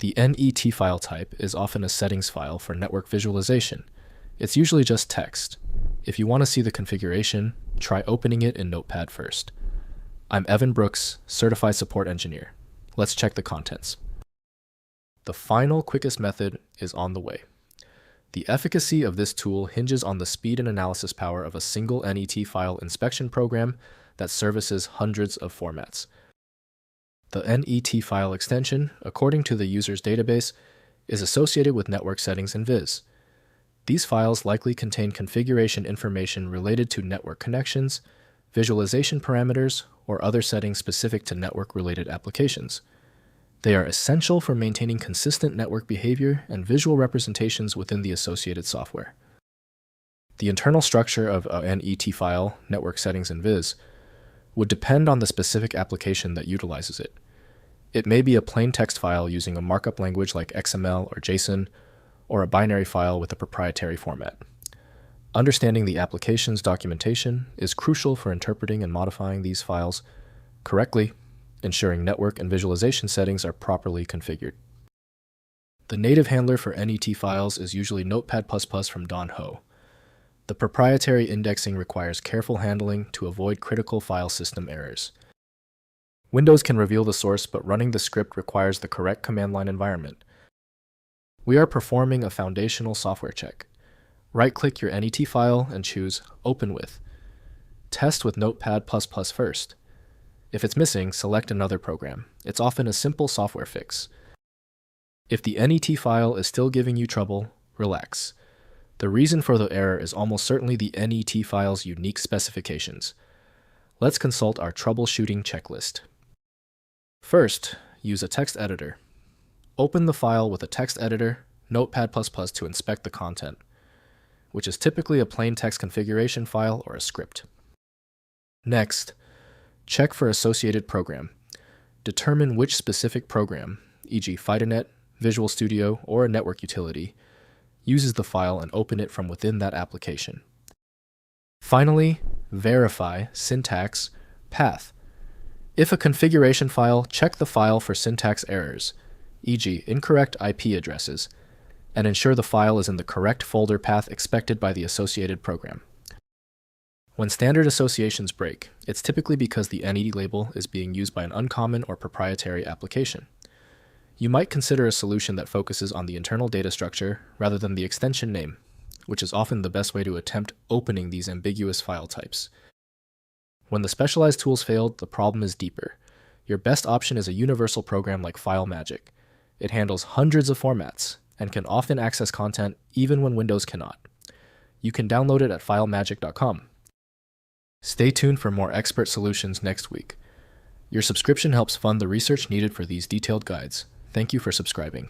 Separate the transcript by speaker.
Speaker 1: The NET file type is often a settings file for network visualization. It's usually just text. If you want to see the configuration, try opening it in Notepad first. I'm Evan Brooks, Certified Support Engineer. Let's check the contents. The final, quickest method is on the way. The efficacy of this tool hinges on the speed and analysis power of a single NET file inspection program that services hundreds of formats. The NET file extension, according to the user's database, is associated with network settings in Viz. These files likely contain configuration information related to network connections, visualization parameters, or other settings specific to network-related applications. They are essential for maintaining consistent network behavior and visual representations within the associated software. The internal structure of a NET file, network settings in Viz, would depend on the specific application that utilizes it. It may be a plain text file using a markup language like XML or JSON, or a binary file with a proprietary format. Understanding the application's documentation is crucial for interpreting and modifying these files correctly, ensuring network and visualization settings are properly configured. The native handler for NET files is usually Notepad++ from Don Ho. The proprietary indexing requires careful handling to avoid critical file system errors. Windows can reveal the source, but running the script requires the correct command line environment. We are performing a foundational software check. Right-click your NET file and choose Open With. Test with Notepad++ first. If it's missing, select another program. It's often a simple software fix. If the NET file is still giving you trouble, relax. The reason for the error is almost certainly the NET file's unique specifications. Let's consult our troubleshooting checklist. First, use a text editor. Open the file with a text editor, Notepad++ to inspect the content, which is typically a plain text configuration file or a script. Next, check for associated program. Determine which specific program, e.g. FidoNet, Visual Studio, or a network utility, uses the file and open it from within that application. Finally, verify syntax path. If a configuration file, check the file for syntax errors, e.g. incorrect IP addresses, and ensure the file is in the correct folder path expected by the associated program. When standard associations break, it's typically because the NET label is being used by an uncommon or proprietary application. You might consider a solution that focuses on the internal data structure rather than the extension name, which is often the best way to attempt opening these ambiguous file types. When the specialized tools failed, the problem is deeper. Your best option is a universal program like FileMagick. It handles hundreds of formats and can often access content even when Windows cannot. You can download it at filemagick.com. Stay tuned for more expert solutions next week. Your subscription helps fund the research needed for these detailed guides. Thank you for subscribing.